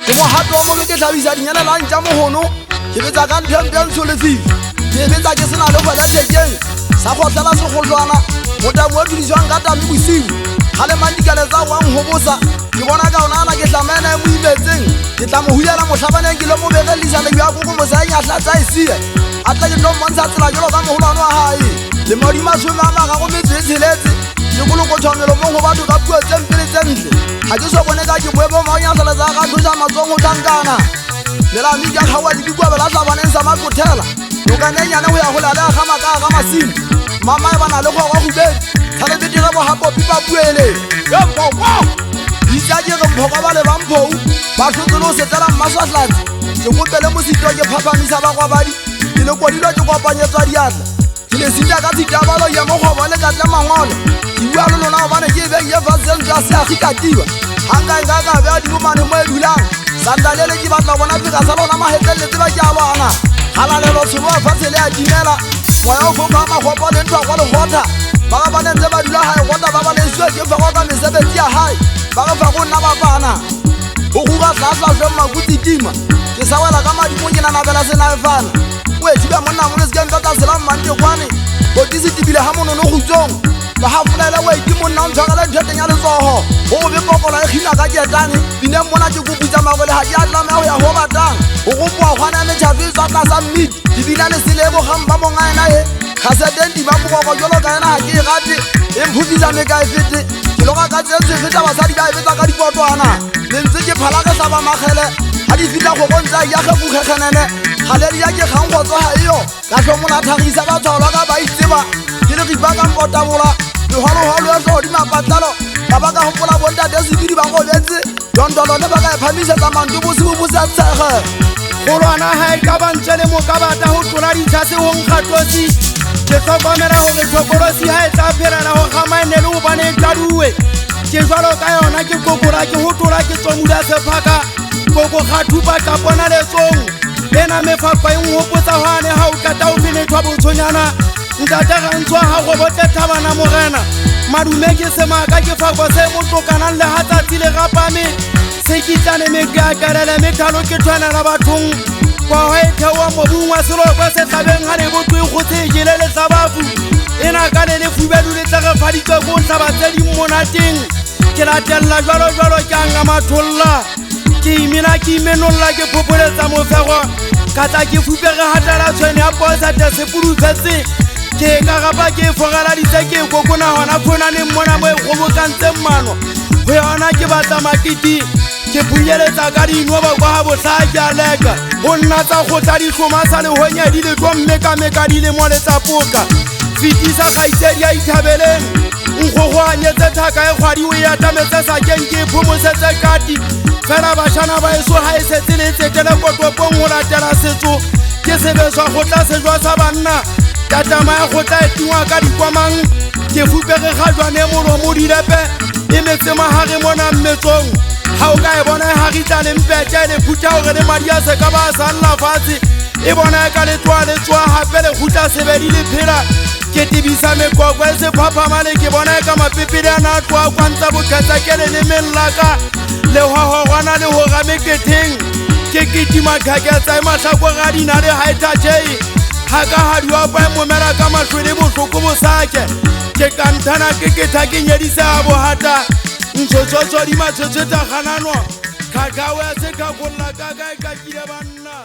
ke mo hato mo ke tlhabisa dinyana la ntja mohono ke betsa ka nthempe ntsho le fifi ke betsa ke sena le go la thekeng sa khotlela segolwana mota mo ditswang ka tami bosiu ga le mandikale tsa wa nghobosa ke bona ka ona ana ke tlamena mo imetseng ke tla mo huyela mohlabaneng ke lo mo begelisa le ya go mo sa nyahla tsa isie atla ke tlo montsha tsela jalo ka moholwana wa hae le modima tshwema ga go metse tsheletse ke go go tshwanelo mo go batho ka puo tse mpele tse ntle ga ke so bone ka ke boemo mo nyahla tsa ga thusa matsongo tlankana le la mi ka khawa di kwa bela tlabaneng sa makothela o ka nenyana go ya go la ga maka ga masimo mama e bana le go go bedi thale be dire bo hapo pipa buele yo popo ditsaje go phoko ba le bamphou ba tlhotsolo se tsala mmaswatlatsi ke go pele mo sito ke phapamisa ba kwa badi ke le kodilo ke kopanyetswa diatla ke le sinja ka ditabalo ya mo go bole ka tla mangolo ke bua lo lona ba ne ke be ye vazen ja se akikatiwa hanga ngaga be di bomane mo edulang sandalele ke batla bona pika sa lona mahetelle tseba ke a bana halalelo tshuwa fatsele a dinela moya o foka ma gopa le ntwa go le hota ba ga bana ntse ba dula hae gota ba ba le swa ke fa go ka mesebetsi ya hae ba ga fa go nna ba bana o go ga tlatla jwa makutsi tima ke sa wela ka madimo ke nana bela se na efana o e thiba monna mo le se ka tsa sela mmante kwane o tisi tibile ha mono no gutsong ba ha fulela we ke monna o ntshakala ntheteng ya letsoho o be pokola e khina ka ketane bine mona ke go butsa magole ha ke atla me ya ho batang o go bua gwana me tšhafi tsa tla sa mmit dibina le selebo gamba mo ngaena e khasedenti ba bogoko jolo ka ena ha ke gate e mphutisa me ka efete ke loga ka tsentse feta basadi ba ebetsa ka dipotwana le ntse ke phala ka sa ba magele ha di fitla go bontsa ya ge bukgekgenene galeri ya ke kgang go tsoga iyo ka tlhomona thagisa ba tshwalwa ka ba itseba ke le ripa ka mpotabola leholoholo ya tlo godima patlalo ka ba ka gopola bontate sebidi ba go betse yondolo le ba ka e phamisetsa manto bosebobosatshege golwana ha e ka bantse le mo ka bata go tlola ditšhase go nkgatlosi ke tlhokomela gore tlhokolosi ha e tla pherela go gamaene le go bane e tladuwe ke jwalo ka yona ke kokola ke go tlola ke tsomula sephaka koko ga thupa ka bona letsong ena mefapa e ngopotsa gwane ga o tata o phenethwa botshonyana ntate gantshwa ga go botethabana morena madume ke semaka ke fako se motokanang le ga tsatsi le gapame se kitlane me ke akarele methalo ke tshwanela bathong kwa go e theoa mobung wa seloko se tlabeng ga le botwe go tshekele le tsabafu ena ka le lefubedu le tlegefaditswe ko tlhaba tse di monateng ke latelela jalo ke anga matholola ke imena ke imenolola ke phopoletsa mofego ka tla ke fupege gatela tshwane ya posate sepurufetse ke ka gapa ke fogeladitse ke kokona gona phonaneng mona mo e gobokantseng mano go yona ke batla makiti ke phuyeletsa ka dinoba kwa ga botlhaa ke a leka go nna tsa gotla ditlhoma sa lehonyedi le tlo mmekameka di le mo letsapoka fetisa kgaitsedi a ithabeleng nkgogoanyetse thaka e kgwadi o e atametse sakeng ke phomosetse kati fela bašana ba eso ga e setse le tsetele kotopong go latela setso ke sebeswa gotla sejwa sa banna tatama ya gotla e tingwa ka dikwamang ke fupege gajwane molomo dilepe e metse magare mona mmetsong ga o ka e bona e gagitla lempete le phutha gore le madi a se ka ba a sanla fatshe e bona e ka letsoa gape le gutla sebedi le phela ke tebisa mekoko e sephaphama le ke bona e ka mapepele a na tloa kwantsa bokgetsa ke le lemeng laka le hwahwagwana le ho rameketheng ke ketimakgaketsa e matlhako ga dina le haitachei ga ka gadiwa pa e momela ka matlhwele botlhoko bosake ke kanthana ke ketha ke nyedise a bogata ntshotshotswa di matshwetshwetsa gananwa kgakawe ya sekgakolola ka ka e ka kile banna